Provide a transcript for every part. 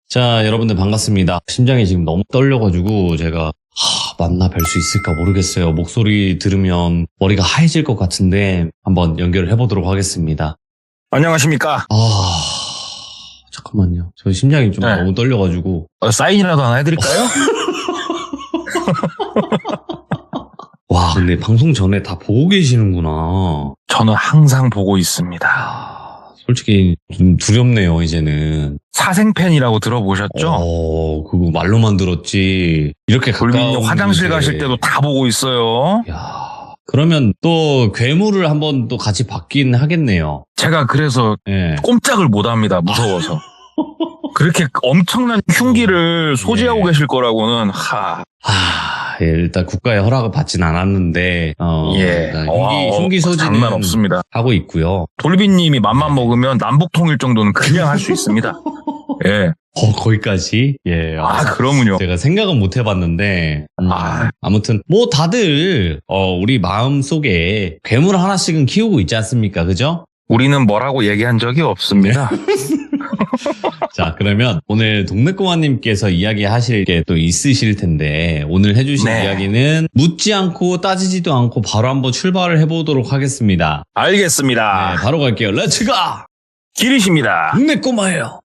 자, 여러분들 반갑습니다. 심장이 지금 너무 떨려가지고 제가 만나 뵐 수 있을까 모르겠어요. 목소리 들으면 머리가 하얘질 것 같은데 한번 연결을 해보도록 하겠습니다. 안녕하십니까? 잠깐만요. 저 심장이 좀 네. 너무 떨려가지고. 사인이라도 하나 해드릴까요? 와, 근데 방송 전에 다 보고 계시는구나. 저는 항상 보고 있습니다. 솔직히 좀 두렵네요, 이제는. 사생팬이라고 들어보셨죠? 그거 말로만 들었지. 이렇게 돌빈이 가까운 화장실 곳에. 가실 때도 다 보고 있어요. 야, 그러면 또 괴물을 한번 또 같이 받긴 하겠네요. 제가 그래서 예. 꼼짝을 못합니다. 무서워서. 그렇게 엄청난 흉기를 소지하고 예. 계실 거라고는 예, 일단 국가의 허락을 받진 않았는데, 일단 흉기 소지는 장난 없습니다. 하고 있고요. 돌빈님이 맘만 먹으면 남북 통일 정도는 그냥 할 수 있습니다. 예. 거기까지? 예. 그러면요. 제가 생각은 못 해봤는데, 아무튼, 뭐 다들, 우리 마음 속에 괴물 하나씩은 키우고 있지 않습니까? 그죠? 우리는 뭐라고 얘기한 적이 없습니다. 자, 그러면 오늘 동네꼬마님께서 이야기하실 게 또 있으실 텐데, 오늘 해주실 네. 이야기는 묻지 않고 따지지도 않고 바로 한번 출발을 해보도록 하겠습니다. 알겠습니다. 네, 바로 갈게요. 렛츠가! 길이십니다. 동네꼬마예요.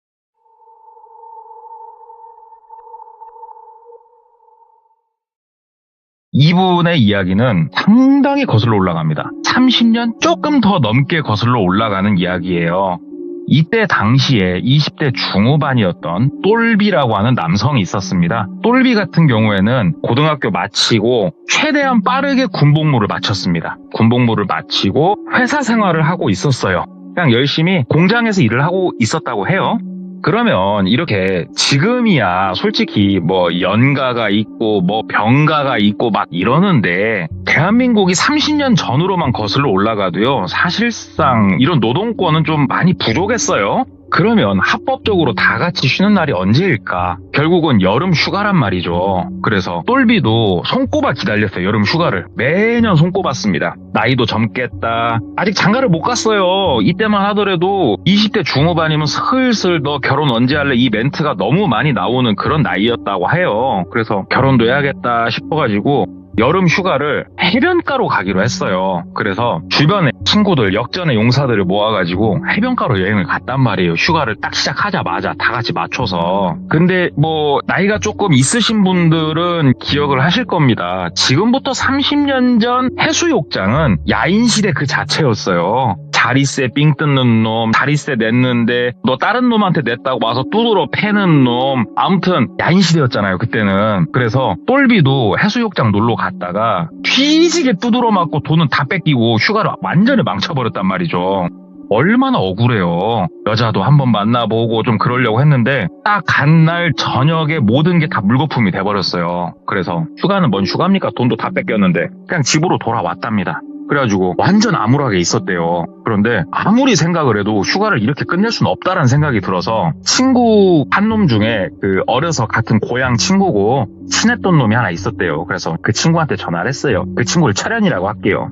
이분의 이야기는 상당히 거슬러 올라갑니다. 30년 조금 더 넘게 거슬러 올라가는 이야기예요. 이때 당시에 20대 중후반이었던 똘비라고 하는 남성이 있었습니다. 똘비 같은 경우에는 고등학교 마치고 최대한 빠르게 군복무를 마쳤습니다. 군복무를 마치고 회사 생활을 하고 있었어요. 그냥 열심히 공장에서 일을 하고 있었다고 해요. 그러면 이렇게 지금이야 솔직히 뭐 연가가 있고 뭐 병가가 있고 막 이러는데 대한민국이 30년 전으로만 거슬러 올라가도요 사실상 이런 노동권은 좀 많이 부족했어요. 그러면 합법적으로 다 같이 쉬는 날이 언제일까? 결국은 여름 휴가란 말이죠. 그래서 똘비도 손꼽아 기다렸어요. 여름 휴가를. 매년 손꼽았습니다. 나이도 젊겠다. 아직 장가를 못 갔어요. 이때만 하더라도 20대 중후반이면 슬슬 너 결혼 언제 할래? 이 멘트가 너무 많이 나오는 그런 나이였다고 해요. 그래서 결혼도 해야겠다 싶어가지고 여름 휴가를 해변가로 가기로 했어요. 그래서 주변에 친구들, 역전의 용사들을 모아가지고 해변가로 여행을 갔단 말이에요. 휴가를 딱 시작하자마자 다 같이 맞춰서. 근데 뭐 나이가 조금 있으신 분들은 기억을 하실 겁니다. 지금부터 30년 전 해수욕장은 야인시대 그 자체였어요. 자리세 삥 뜯는 놈, 자리세 냈는데 너 다른 놈한테 냈다고 와서 두드러 패는 놈. 아무튼 야인시대였잖아요 그때는. 그래서 똘비도 해수욕장 놀러 갔다가 뒤지게 두드러 맞고 돈은 다 뺏기고 휴가를 완전히 망쳐버렸단 말이죠. 얼마나 억울해요. 여자도 한번 만나보고 좀 그러려고 했는데 딱 간 날 저녁에 모든 게 다 물거품이 돼버렸어요. 그래서 휴가는 뭔 휴가입니까? 돈도 다 뺏겼는데 그냥 집으로 돌아왔답니다. 그래가지고 완전 암울하게 있었대요. 그런데 아무리 생각을 해도 휴가를 이렇게 끝낼 수는 없다라는 생각이 들어서 친구 한 놈 중에 그 어려서 같은 고향 친구고 친했던 놈이 하나 있었대요. 그래서 그 친구한테 전화를 했어요. 그 친구를 철현이라고 할게요.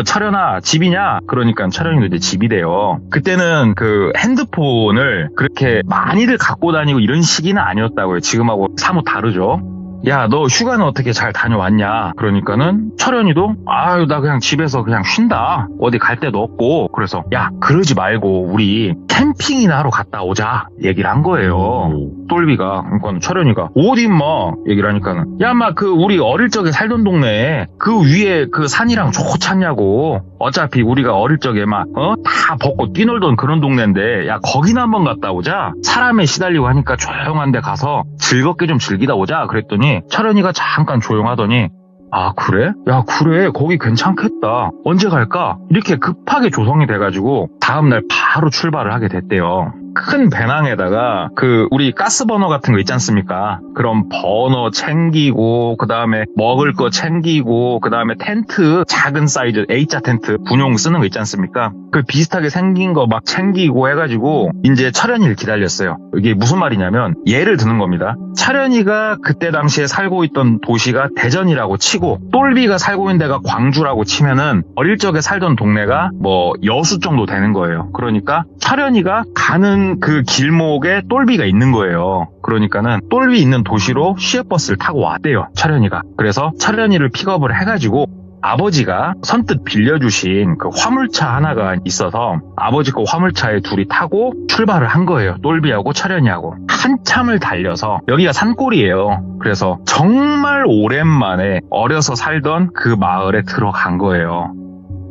철현아 집이냐? 그러니까 철현이도 이제 집이래요. 그때는 그 핸드폰을 그렇게 많이들 갖고 다니고 이런 시기는 아니었다고요. 지금하고 사뭇 다르죠. 야, 너 휴가는 어떻게 잘 다녀왔냐? 그러니까는 철현이도 나 그냥 집에서 그냥 쉰다. 어디 갈 데도 없고. 그래서 야, 그러지 말고 우리 캠핑이나 하러 갔다 오자. 얘기를 한 거예요. 똘비가. 그러니까 철현이가 어디 임마? 얘기를 하니까는 야, 마 그 우리 어릴 적에 살던 동네에 그 위에 그 산이랑 좋지 않냐고. 어차피 우리가 어릴 적에 막 다 벗고 뛰놀던 그런 동네인데 야, 거기나 한번 갔다 오자. 사람에 시달리고 하니까 조용한 데 가서 즐겁게 좀 즐기다 오자. 그랬더니 철현이가 잠깐 조용하더니 그래? 야, 그래. 거기 괜찮겠다. 언제 갈까? 이렇게 급하게 조성이 돼가지고 다음날 바로 출발을 하게 됐대요. 큰 배낭에다가 그 우리 가스버너 같은 거 있지 않습니까? 그럼 버너 챙기고 그 다음에 먹을 거 챙기고 그 다음에 텐트 작은 사이즈 A자 텐트 분용 쓰는 거 있지 않습니까? 그 비슷하게 생긴 거 막 챙기고 해가지고 이제 철현이를 기다렸어요. 이게 무슨 말이냐면 예를 드는 겁니다. 철현이가 그때 당시에 살고 있던 도시가 대전이라고 치고 똘비가 살고 있는 데가 광주라고 치면은 어릴 적에 살던 동네가 뭐 여수 정도 되는 거예요. 그러니까 철현이가 가는 가는 그 길목에 똘비가 있는 거예요. 그러니까는 똘비 있는 도시로 시외버스를 타고 왔대요, 철현이가. 그래서 철현이를 픽업을 해가지고 아버지가 선뜻 빌려주신 그 화물차 하나가 있어서 아버지 그 화물차에 둘이 타고 출발을 한 거예요. 똘비하고 철현이하고. 한참을 달려서 여기가 산골이에요. 그래서 정말 오랜만에 어려서 살던 그 마을에 들어간 거예요.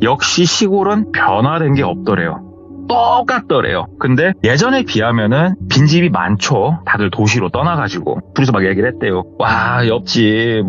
역시 시골은 변화된 게 없더래요. 똑같더래요. 근데 예전에 비하면은 빈집이 많죠. 다들 도시로 떠나가지고. 둘이서 막 얘기를 했대요. 와, 옆집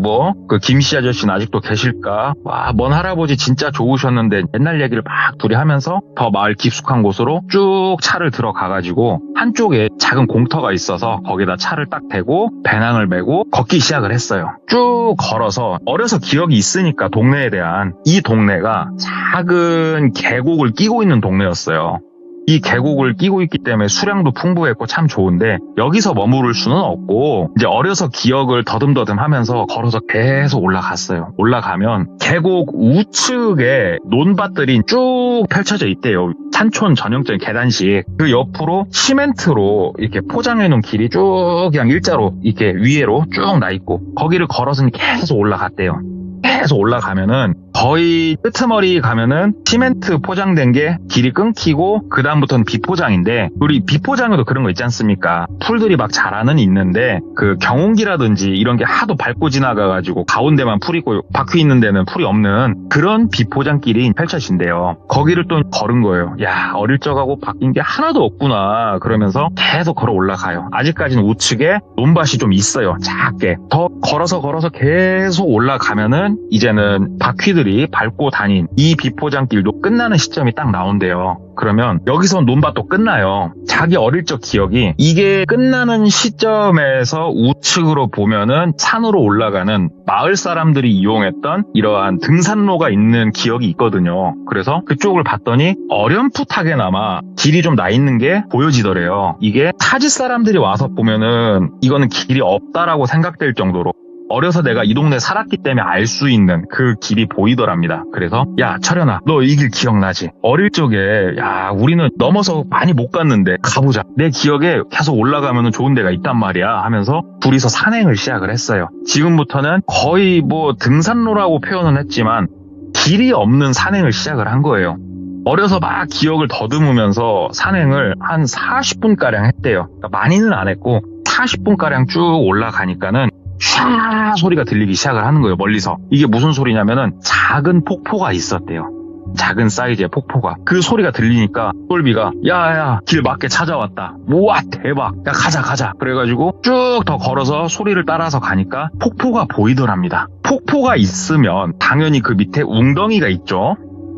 그 김씨 아저씨는 아직도 계실까? 와, 먼 할아버지 진짜 좋으셨는데. 옛날 얘기를 막 둘이 하면서 더 마을 깊숙한 곳으로 쭉 차를 들어가가지고 한쪽에 작은 공터가 있어서 거기다 차를 딱 대고 배낭을 메고 걷기 시작을 했어요. 쭉 걸어서 어려서 기억이 있으니까 동네에 대한, 이 동네가 작은 계곡을 끼고 있는 동네였어요. 이 계곡을 끼고 있기 때문에 수량도 풍부했고 참 좋은데 여기서 머무를 수는 없고 이제 어려서 기억을 더듬더듬 하면서 걸어서 계속 올라갔어요. 올라가면 계곡 우측에 논밭들이 쭉 펼쳐져 있대요. 산촌 전형적인 계단식. 그 옆으로 시멘트로 이렇게 포장해 놓은 길이 쭉 그냥 일자로 이렇게 위에로 쭉 나 있고 거기를 걸어서 계속 올라갔대요. 계속 올라가면은 거의 끄트머리 가면은 시멘트 포장된 게 길이 끊기고 그 다음부터는 비포장인데, 우리 비포장에도 그런 거 있지 않습니까? 풀들이 막 자라는 있는데 그 경운기라든지 이런 게 하도 밟고 지나가가지고 가운데만 풀이 있고 바퀴 있는 데는 풀이 없는 그런 비포장길이 펼쳐진대요. 거기를 또 걸은 거예요. 야, 어릴 적하고 바뀐 게 하나도 없구나 그러면서 계속 걸어 올라가요. 아직까지는 우측에 논밭이 좀 있어요. 작게. 더 걸어서 계속 올라가면은 이제는 바퀴들이 밟고 다닌 이 비포장길도 끝나는 시점이 딱 나온대요. 그러면 여기서 논밭도 끝나요. 자기 어릴 적 기억이 이게 끝나는 시점에서 우측으로 보면은 산으로 올라가는 마을 사람들이 이용했던 이러한 등산로가 있는 기억이 있거든요. 그래서 그쪽을 봤더니 어렴풋하게나마 길이 좀 나 있는 게 보여지더래요. 이게 타지 사람들이 와서 보면은 이거는 길이 없다라고 생각될 정도로 어려서 내가 이 동네 살았기 때문에 알 수 있는 그 길이 보이더랍니다. 그래서 야, 철현아, 너 이 길 기억나지? 어릴 적에 야, 우리는 넘어서 많이 못 갔는데 가보자. 내 기억에 계속 올라가면 좋은 데가 있단 말이야 하면서 둘이서 산행을 시작을 했어요. 지금부터는 거의 등산로라고 표현은 했지만 길이 없는 산행을 시작을 한 거예요. 어려서 막 기억을 더듬으면서 산행을 한 40분가량 했대요. 그러니까 많이는 안 했고 40분가량 쭉 올라가니까는 샤 소리가 들리기 시작을 하는 거예요. 멀리서. 이게 무슨 소리냐면은 작은 폭포가 있었대요. 작은 사이즈의 폭포가. 그 소리가 들리니까 똘비가 야야 길 맞게 찾아왔다. 우와 대박. 야 가자. 그래가지고 쭉 더 걸어서 소리를 따라서 가니까 폭포가 보이더랍니다. 폭포가 있으면 당연히 그 밑에 웅덩이가 있죠.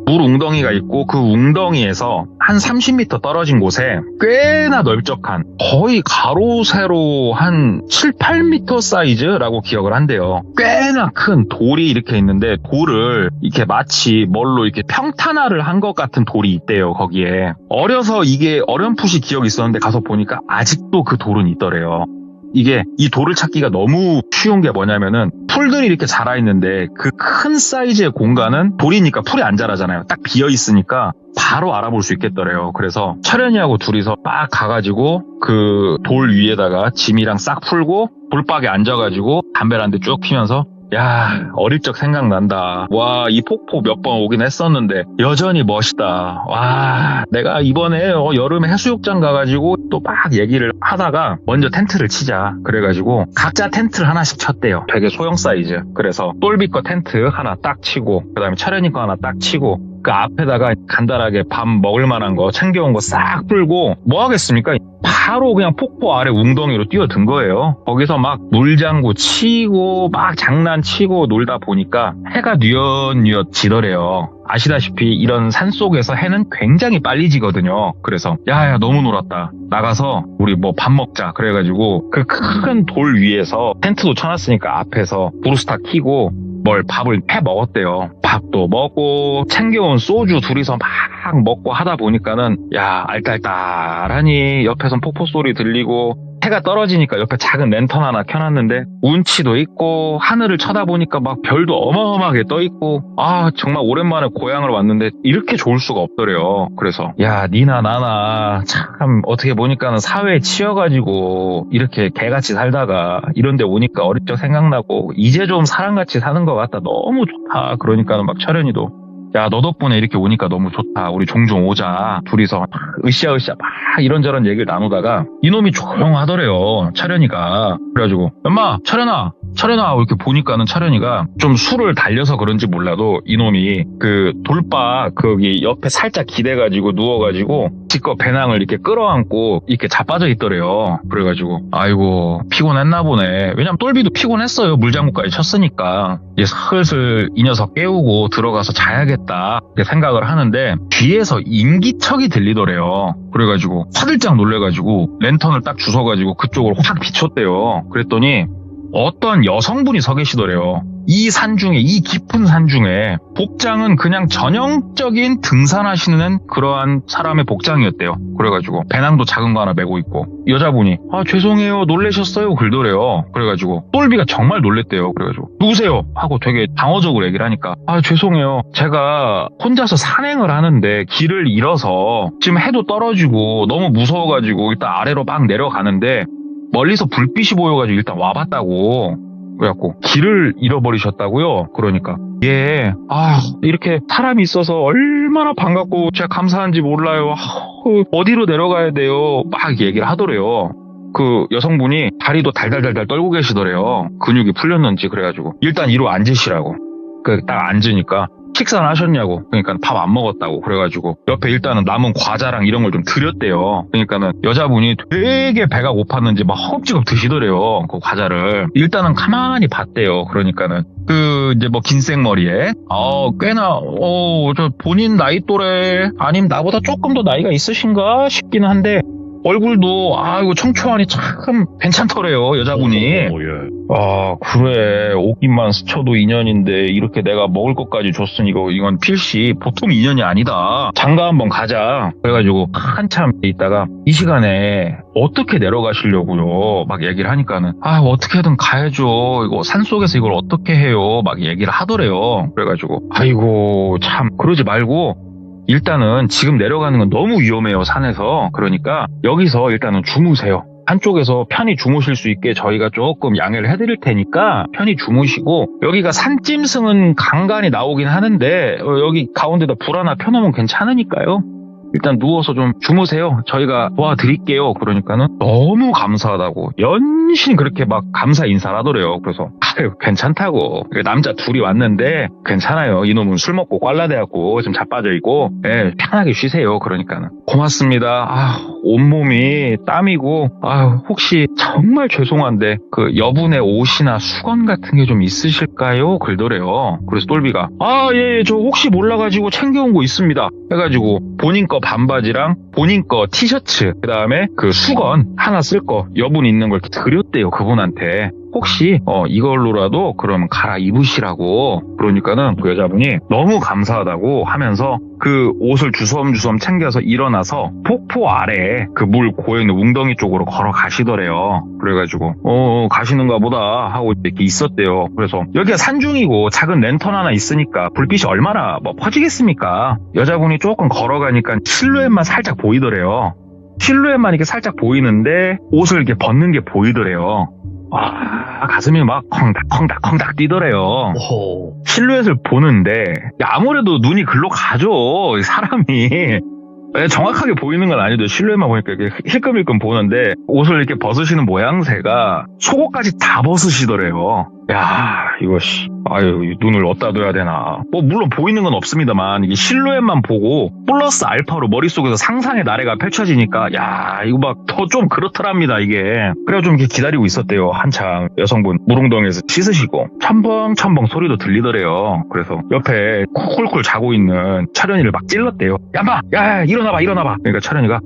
물 웅덩이가 있고 그 웅덩이에서 한 30m 떨어진 곳에 꽤나 넓적한 거의 가로 세로 한 7, 8m 사이즈라고 기억을 한대요. 꽤나 큰 돌이 이렇게 있는데 돌을 이렇게 마치 뭘로 이렇게 평탄화를 한 것 같은 돌이 있대요. 거기에 어려서 이게 어렴풋이 기억이 있었는데 가서 보니까 아직도 그 돌은 있더래요. 이게 이 돌을 찾기가 너무 쉬운 게 뭐냐면은 풀들이 이렇게 자라있는데 그 큰 사이즈의 공간은 돌이니까 풀이 안 자라잖아요. 딱 비어있으니까 바로 알아볼 수 있겠더래요. 그래서 철현이하고 둘이서 막 가가지고 그 돌 위에다가 짐이랑 싹 풀고 돌박에 앉아가지고 담배를 한 대 쭉 피면서 야, 어릴 적 생각난다. 와, 이 폭포 몇 번 오긴 했었는데 여전히 멋있다. 와, 내가 이번에 여름에 해수욕장 가가지고 또 막 얘기를 하다가 먼저 텐트를 치자. 그래가지고 각자 텐트를 하나씩 쳤대요. 되게 소형 사이즈. 그래서 똘비 거 텐트 하나 딱 치고 그 다음에 철현이 거 하나 딱 치고 그 앞에다가 간단하게 밥 먹을 만한 거 챙겨온 거 싹 풀고 뭐 하겠습니까? 바로 그냥 폭포 아래 웅덩이로 뛰어든 거예요. 거기서 막 물장구 치고 막 장난치고 놀다 보니까 해가 뉘엿뉘엿 지더래요. 아시다시피 이런 산속에서 해는 굉장히 빨리 지거든요. 그래서 야야 너무 놀았다. 나가서 우리 뭐 밥 먹자. 그래가지고 그 큰 돌 위에서 텐트도 쳐놨으니까 앞에서 브루스타 켜고 밥을 해 먹었대요. 밥도 먹고 챙겨온 소주 둘이서 막 막 먹고 하다 보니까는 야 알딸딸하니 옆에선 폭포 소리 들리고 해가 떨어지니까 옆에 작은 랜턴 하나 켜놨는데 운치도 있고 하늘을 쳐다보니까 막 별도 어마어마하게 떠있고 아 정말 오랜만에 고향을 왔는데 이렇게 좋을 수가 없더래요. 그래서 야 니나 나나 참 어떻게 보니까는 사회에 치여가지고 이렇게 개같이 살다가 이런 데 오니까 어릴 적 생각나고 이제 좀 사람같이 사는 것 같다. 너무 좋다. 그러니까는 막 철현이도 야, 너 덕분에 이렇게 오니까 너무 좋다. 우리 종종 오자. 둘이서 막 으쌰으쌰 막 이런저런 얘기를 나누다가 이놈이 조용하더래요. 철현이가. 그래가지고 엄마 철현아 이렇게 보니까는 철현이가 좀 술을 달려서 그런지 몰라도 이놈이 그 돌박 거기 옆에 살짝 기대가지고 누워가지고 지껏 배낭을 이렇게 끌어안고 이렇게 자빠져 있더래요. 그래가지고 아이고 피곤했나 보네. 왜냐면 똘비도 피곤했어요. 물장구까지 쳤으니까 이제 슬슬 이 녀석 깨우고 들어가서 자야겠다 이렇게 생각을 하는데 뒤에서 인기척이 들리더래요. 그래가지고 화들짝 놀래가지고 랜턴을 딱 주워가지고 그쪽으로 확 비췄대요. 그랬더니 어떤 여성분이 서 계시더래요. 이 산 중에, 이 깊은 산 중에 복장은 그냥 전형적인 등산하시는 그러한 사람의 복장이었대요. 그래가지고 배낭도 작은 거 하나 메고 있고 여자분이 아 죄송해요 놀라셨어요 그러더래요. 그래가지고 똘비가 정말 놀랬대요. 그래가지고 누구세요? 하고 되게 방어적으로 얘기를 하니까 아 죄송해요 제가 혼자서 산행을 하는데 길을 잃어서 지금 해도 떨어지고 너무 무서워가지고 일단 아래로 막 내려가는데 멀리서 불빛이 보여가지고 일단 와봤다고. 그래갖고 길을 잃어버리셨다고요? 그러니까 예, 이렇게 사람이 있어서 얼마나 반갑고 제가 감사한지 몰라요. 어디로 내려가야 돼요? 막 얘기를 하더래요. 그 여성분이 다리도 달달달달 떨고 계시더래요. 근육이 풀렸는지. 그래가지고 일단 이로 앉으시라고. 딱 앉으니까 식사는 하셨냐고. 그러니까 밥 안 먹었다고. 그래가지고 옆에 일단은 남은 과자랑 이런 걸 좀 드렸대요. 그러니까는 여자분이 되게 배가 고팠는지 막 허겁지겁 드시더래요. 그 과자를. 일단은 가만히 봤대요. 그러니까는 이제 뭐 긴 생머리에 꽤나 저 본인 나이 또래 아니면 나보다 조금 더 나이가 있으신가 싶기는 한데 얼굴도 이거 청초하니 참 괜찮더래요. 여자분이. 예. 그래 오기만 스쳐도 인연인데 이렇게 내가 먹을 것까지 줬으니 이건 필시 보통 인연이 아니다. 장가 한번 가자. 그래가지고 한참 있다가 이 시간에 어떻게 내려가시려고요 막 얘기를 하니까는 어떻게든 가야죠. 이거 산속에서 이걸 어떻게 해요 막 얘기를 하더래요. 그래가지고 아이고 참 그러지 말고 일단은 지금 내려가는 건 너무 위험해요 산에서. 그러니까 여기서 일단은 주무세요. 한쪽에서 편히 주무실 수 있게 저희가 조금 양해를 해드릴 테니까 편히 주무시고 여기가 산짐승은 간간히 나오긴 하는데 여기 가운데다 불 하나 펴놓으면 괜찮으니까요. 일단 누워서 좀 주무세요. 저희가 도와드릴게요. 그러니까는 너무 감사하다고 연신 그렇게 막 감사 인사를 하더래요. 그래서 괜찮다고. 남자 둘이 왔는데 괜찮아요. 이놈은 술 먹고 꽐라대갖고 지금 자빠져 있고 편하게 쉬세요. 그러니까는 고맙습니다. 온몸이 땀이고 혹시 정말 죄송한데 그 여분의 옷이나 수건 같은 게 좀 있으실까요? 그러더래요. 그래서 똘비가 예, 저 혹시 몰라가지고 챙겨온 거 있습니다. 해가지고 본인 거 반바지랑 본인 거 티셔츠 그 다음에 그 수건 하나 쓸 거 여분 있는 걸 드렸대요. 그분한테. 혹시 이걸로라도 그러면 갈아입으시라고. 그러니까는 그 여자분이 너무 감사하다고 하면서 그 옷을 주섬주섬 챙겨서 일어나서 폭포 아래 그 물 고여있는 웅덩이 쪽으로 걸어가시더래요. 그래가지고 가시는가 보다 하고 이렇게 있었대요. 그래서 여기가 산중이고 작은 랜턴 하나 있으니까 불빛이 얼마나 퍼지겠습니까. 여자분이 조금 걸어가니까 실루엣만 살짝 보이더래요. 실루엣만 이렇게 살짝 보이는데 옷을 이렇게 벗는 게 보이더래요. 가슴이 막 콩닥콩닥 뛰더래요. 실루엣을 보는데 아무래도 눈이 글로 가죠. 사람이 정확하게 보이는 건 아니죠. 실루엣만 보니까 이렇게 힐끔힐끔 보는데 옷을 이렇게 벗으시는 모양새가 속옷까지 다 벗으시더래요. 야 이거 눈을 어디다 둬야 되나. 물론 보이는 건 없습니다만 이게 실루엣만 보고 플러스 알파로 머릿속에서 상상의 나래가 펼쳐지니까 이거 막 더 좀 그렇더랍니다 이게. 그래서 좀 이렇게 기다리고 있었대요. 한참 여성분 물웅덩이에서 씻으시고 첨벙첨벙 소리도 들리더래요. 그래서 옆에 쿨쿨 자고 있는 철현이를 막 찔렀대요. 야 일어나봐. 그러니까 철현이가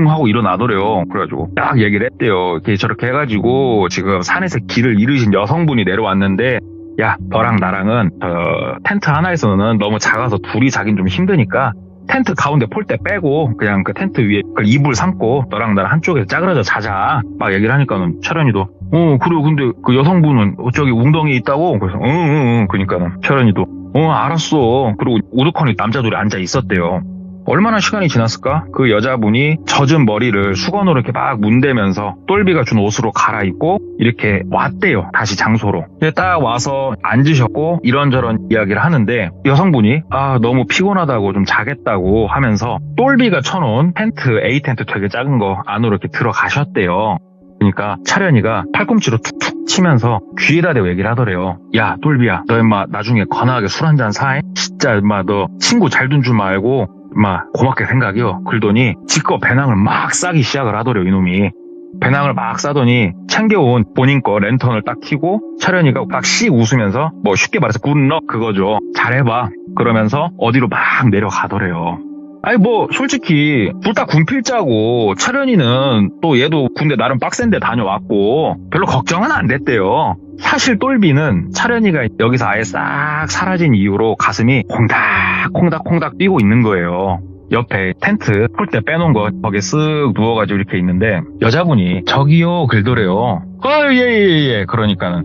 하고 일어나더래요. 그래가지고 딱 얘기를 했대요. 이렇게 저렇게 해가지고 지금 산에서 길을 잃으신 여성분이 내려왔는데 야, 너랑 나랑은 텐트 하나에서는 너무 작아서 둘이 자긴 좀 힘드니까 텐트 가운데 폴대 빼고 그냥 그 텐트 위에 그 이불 삼고 너랑 나랑 한쪽에서 짜그러져 자자 막 얘기를 하니까는 철현이도 그래 근데 그 여성분은 저기 웅덩이에 있다고 그래서 그러니까는 철현이도 알았어. 그리고 우두커니 남자들이 앉아 있었대요. 얼마나 시간이 지났을까? 그 여자분이 젖은 머리를 수건으로 이렇게 막 문대면서 똘비가 준 옷으로 갈아입고 이렇게 왔대요. 다시 장소로. 딱 와서 앉으셨고 이런저런 이야기를 하는데 여성분이 너무 피곤하다고 좀 자겠다고 하면서 똘비가 쳐놓은 텐트, A 텐트 되게 작은 거 안으로 이렇게 들어가셨대요. 그러니까 차련이가 팔꿈치로 툭툭 치면서 귀에다 대고 얘기를 하더래요. 야, 똘비야, 너 임마 나중에 건하게 술 한잔 사해? 진짜 임마 너 친구 잘 둔 줄 말고 막 고맙게 생각이요. 그러더니 지껏 배낭을 막 싸기 시작을 하더래요. 이놈이 배낭을 막 싸더니 챙겨온 본인 거 랜턴을 딱 켜고 차련이가 막 씩 웃으면서 뭐 쉽게 말해서 굿럭 그거죠. 잘해봐 그러면서 어디로 막 내려가더래요. 아니 뭐 솔직히 둘 다 군필자고 차련이는 또 얘도 군대 나름 빡센데 다녀왔고 별로 걱정은 안 됐대요. 사실 똘비는 차련이가 여기서 아예 싹 사라진 이후로 가슴이 콩닥콩닥 뛰고 있는 거예요. 옆에 텐트 폴대 빼놓은 거 거기에 쓱 누워가지고 이렇게 있는데 여자분이 저기요 글더래요. 예. 그러니까는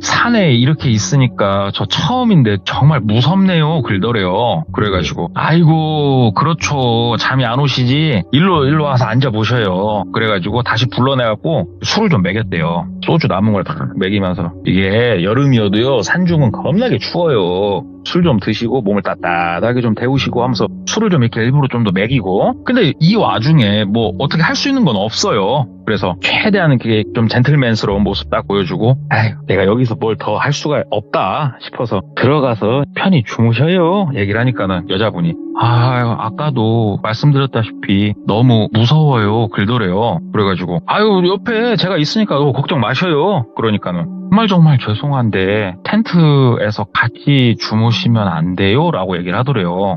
산에 이렇게 있으니까 저 처음인데 정말 무섭네요 글더래요. 그래가지고 아이고 그렇죠 잠이 안 오시지 일로 와서 앉아보셔요. 그래가지고 다시 불러내갖고 술을 좀 먹였대요. 소주 남은 걸 다 먹이면서 이게 여름이어도요 산중은 겁나게 추워요. 술 좀 드시고 몸을 따뜻하게 좀 데우시고 하면서 술을 좀 이렇게 일부러 좀 더 먹이고 근데 이 와중에 뭐 어떻게 할 수 있는 건 없어요. 그래서 최대한 그게 좀 젠틀맨스러운 모습 딱 보여주고 내가 여기서 뭘 더 할 수가 없다 싶어서 들어가서 편히 주무셔요 얘기를 하니까는 여자분이 아까도 말씀드렸다시피 너무 무서워요 글더래요. 그래가지고 옆에 제가 있으니까 걱정 마셔요. 그러니까는 정말 죄송한데 텐트에서 같이 주무시면 안 돼요 라고 얘기를 하더래요.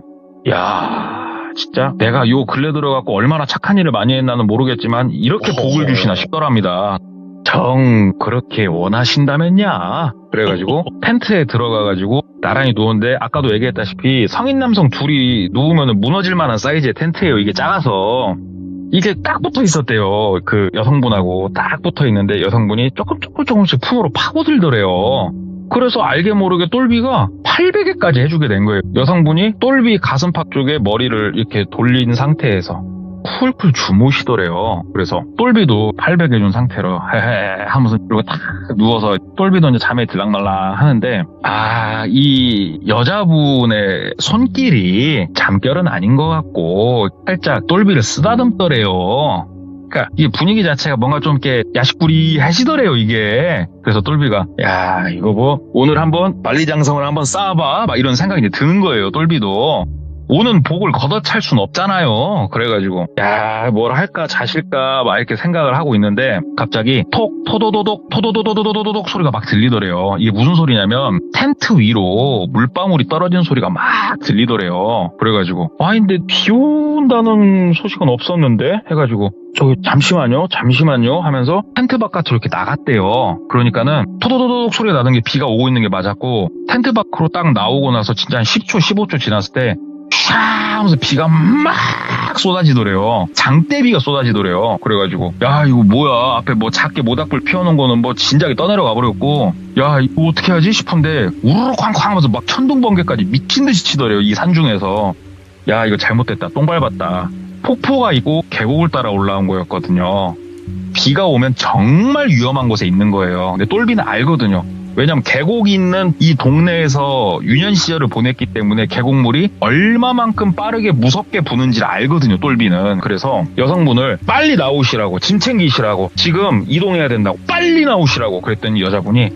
야 진짜 내가 요 근래 들어갖고 얼마나 착한 일을 많이 했나는 모르겠지만 이렇게 복을 주시나 싶더랍니다. 정 그렇게 원하신다면야. 그래가지고 텐트에 들어가가지고 나란히 누웠는데 아까도 얘기했다시피 성인 남성 둘이 누우면 무너질 만한 사이즈의 텐트예요. 이게 작아서 이게 딱 붙어 있었대요. 그 여성분하고 딱 붙어 있는데 여성분이 조금씩 품으로 파고들더래요. 그래서 알게 모르게 똘비가 800에까지 해주게 된 거예요. 여성분이 똘비 가슴팍 쪽에 머리를 이렇게 돌린 상태에서 쿨쿨 주무시더래요. 그래서 똘비도 800 해준 상태로 헤헤 하면서 그리고 딱 누워서 똘비도 이제 잠에 들락날락 하는데 이 여자분의 손길이 잠결은 아닌 것 같고 살짝 똘비를 쓰다듬더래요. 그러니까 이 분위기 자체가 뭔가 좀 이렇게 야식부리하시더래요 이게. 그래서 똘비가 야 이거 뭐 오늘 한번 만리장성을 한번 쌓아봐 막 이런 생각이 이제 드는 거예요. 똘비도 오는 복을 걷어찰 순 없잖아요. 그래가지고 뭘 할까 자실까 막 이렇게 생각을 하고 있는데 갑자기 토도도독 소리가 막 들리더래요. 이게 무슨 소리냐면 텐트 위로 물방울이 떨어지는 소리가 막 들리더래요. 그래가지고 근데 비 온다는 소식은 없었는데 해가지고 저기 잠시만요 하면서 텐트 바깥으로 이렇게 나갔대요. 그러니까는 토도도독 소리가 나는 게 비가 오고 있는 게 맞았고 텐트 밖으로 딱 나오고 나서 진짜 한 10초 15초 지났을 때 샤 하면서 비가 막 쏟아지더래요. 장대비가 쏟아지더래요. 그래가지고 이거 뭐야 앞에 뭐 작게 모닥불 피워놓은 거는 뭐 진작에 떠내려가 버렸고 이거 어떻게 하지 싶은데 우르르 쾅쾅 하면서 막 천둥번개까지 미친듯이 치더래요. 이 산중에서 이거 잘못됐다 똥 밟았다. 폭포가 있고 계곡을 따라 올라온 거였거든요. 비가 오면 정말 위험한 곳에 있는 거예요. 근데 똘비는 알거든요. 왜냐면 계곡이 있는 이 동네에서 유년 시절을 보냈기 때문에 계곡물이 얼마만큼 빠르게 무섭게 부는지를 알거든요. 똘비는. 그래서 여성분을 빨리 나오시라고 짐 챙기시라고 지금 이동해야 된다고 빨리 나오시라고 그랬더니 여자분이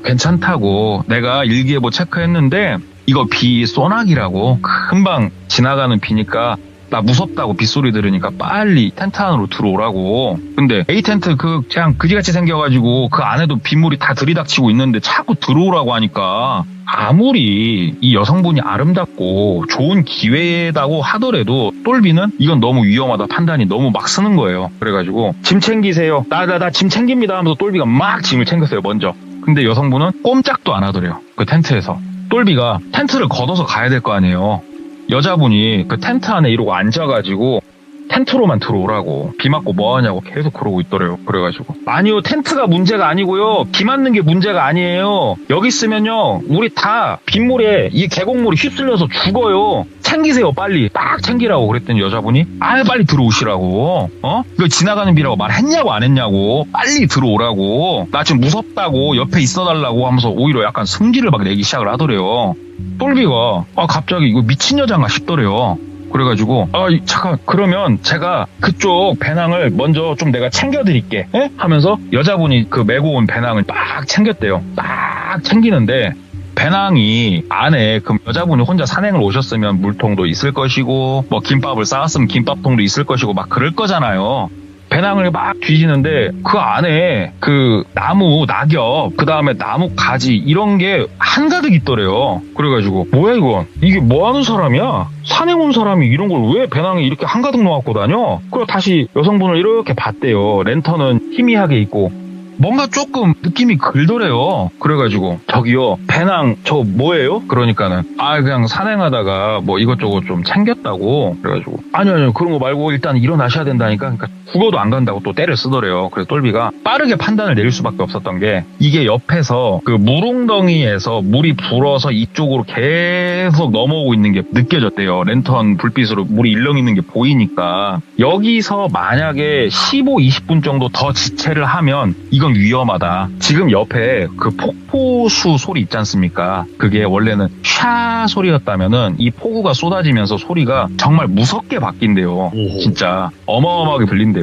괜찮다고 내가 일기예보 체크했는데 이거 비 소나기라고 금방 지나가는 비니까 나 무섭다고 빗소리 들으니까 빨리 텐트 안으로 들어오라고. 근데 A 텐트 그냥 그지같이 생겨가지고 그 안에도 빗물이 다 들이닥치고 있는데 자꾸 들어오라고 하니까 아무리 이 여성분이 아름답고 좋은 기회다고 하더라도 똘비는 이건 너무 위험하다 판단이 너무 막 쓰는 거예요. 그래가지고 짐 챙기세요. 나 짐 챙깁니다 하면서 똘비가 막 짐을 챙겼어요 먼저. 근데 여성분은 꼼짝도 안 하더래요. 그 텐트에서. 똘비가 텐트를 걷어서 가야 될 거 아니에요. 여자분이 그 텐트 안에 이러고 앉아가지고 텐트로만 들어오라고, 비 맞고 뭐하냐고 계속 그러고 있더래요. 그래가지고 아니요, 텐트가 문제가 아니고요, 비 맞는 게 문제가 아니에요. 여기 있으면요 우리 다 빗물에 이 계곡물이 휩쓸려서 죽어요. 챙기세요, 빨리. 딱 챙기라고 그랬더니 여자분이 빨리 들어오시라고. 이거 지나가는 비라고 말했냐고 안 했냐고, 빨리 들어오라고, 나 지금 무섭다고, 옆에 있어달라고 하면서 오히려 약간 승질을 막 내기 시작을 하더래요. 똘비가 갑자기 이거 미친 여잔가 싶더래요. 그래가지고 잠깐, 그러면 제가 그쪽 배낭을 먼저 좀 내가 챙겨드릴게, 에? 하면서 여자분이 그 메고 온 배낭을 딱 챙겼대요. 딱 챙기는데 배낭이 안에, 그럼 여자분이 혼자 산행을 오셨으면 물통도 있을 것이고 뭐 김밥을 싸왔으면 김밥통도 있을 것이고 막 그럴 거잖아요. 배낭을 막 뒤지는데 그 안에 그 나무 낙엽, 그 다음에 나무 가지, 이런 게 한가득 있더래요. 그래가지고 뭐야 이건, 이게 뭐 하는 사람이야? 산행 온 사람이 이런 걸 왜 배낭에 이렇게 한가득 넣어갖고 다녀? 그리고 다시 여성분을 이렇게 봤대요. 랜턴은 희미하게 있고 뭔가 조금 느낌이 글더래요. 그래가지고 저기요, 배낭 저 뭐예요? 그러니까는 그냥 산행하다가 뭐 이것저것 좀 챙겼다고. 그래가지고 아니요 그런 거 말고 일단 일어나셔야 된다니까. 그러니까 죽어도 안 간다고 또 떼를 쓰더래요. 그래서 똘비가 빠르게 판단을 내릴 수밖에 없었던 게, 이게 옆에서 그 물웅덩이에서 물이 불어서 이쪽으로 계속 넘어오고 있는 게 느껴졌대요. 랜턴 불빛으로 물이 일렁이는 게 보이니까 여기서 만약에 15, 20분 정도 더 지체를 하면 이건 위험하다. 지금 옆에 그 폭포수 소리 있지 않습니까? 그게 원래는 샤 소리였다면은 이 폭우가 쏟아지면서 소리가 정말 무섭게 바뀐대요. 진짜 어마어마하게 들린대요.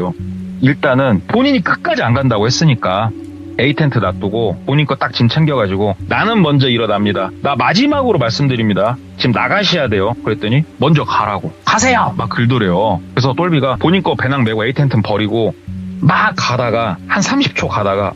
일단은 본인이 끝까지 안 간다고 했으니까 A텐트 놔두고 본인 거 딱 짐 챙겨가지고 나는 먼저 일어납니다. 나 마지막으로 말씀드립니다. 지금 나가셔야 돼요. 그랬더니 먼저 가라고. 가세요! 막 글더래요. 그래서 똘비가 본인 거 배낭 메고 A텐트는 버리고 막 가다가 한 30초 가다가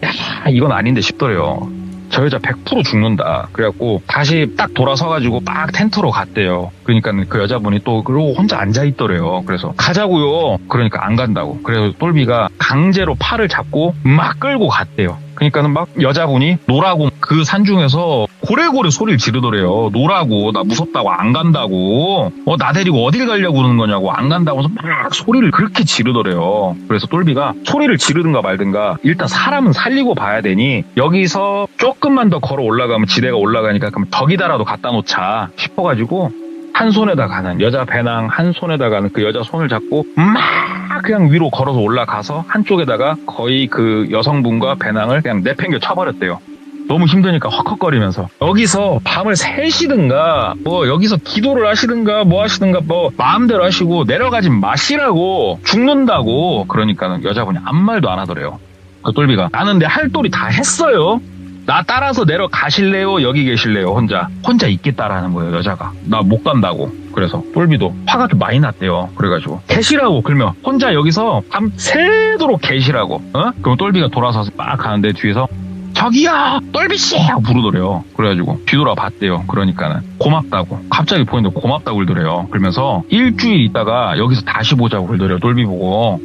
이건 아닌데 싶더래요. 저 여자 100% 죽는다. 그래갖고 다시 딱 돌아서가지고 막 텐트로 갔대요. 그러니까 그 여자분이 또 그러고 혼자 앉아있더래요. 그래서 가자고요. 그러니까 안 간다고. 그래서 똘비가 강제로 팔을 잡고 막 끌고 갔대요. 그러니까는 막 여자분이 노라고 그 산중에서 고래고래 소리를 지르더래요. 노라고, 나 무섭다고, 안 간다고, 나 데리고 어딜 가려고 그러는 거냐고, 안 간다고 해서 막 소리를 그렇게 지르더래요. 그래서 똘비가 소리를 지르든가 말든가 일단 사람은 살리고 봐야 되니 여기서 조금만 더 걸어 올라가면 지대가 올라가니까 그럼 저기다라도 갖다 놓자 싶어가지고 한 손에다 가는 여자 배낭, 한 손에다 가는 그 여자 손을 잡고 막 그냥 위로 걸어서 올라가서 한쪽에다가 거의 그 여성분과 배낭을 그냥 내팽겨 쳐버렸대요. 너무 힘드니까 헉헉거리면서. 여기서 밤을 새시든가 뭐 여기서 기도를 하시든가 뭐 하시든가 뭐 마음대로 하시고 내려가지 마시라고, 죽는다고. 그러니까는 여자분이 아무 말도 안 하더래요. 그 똘비가 나는 내 할 도리 다 했어요. 나 따라서 내려가실래요? 여기 계실래요? 혼자 있겠다라는 거예요. 여자가 나 못 간다고. 그래서 똘비도 화가 좀 많이 났대요. 그래가지고 계시라고. 그러면 혼자 여기서 밤 새도록 계시라고. 그럼 똘비가 돌아서서 막 가는데 뒤에서 저기요 똘비씨 하고 부르더래요. 그래가지고 뒤돌아 봤대요. 그러니까는 고맙다고, 갑자기 보이는데 고맙다고 그러더래요. 그러면서 일주일 있다가 여기서 다시 보자고 그러더래요. 똘비 보고.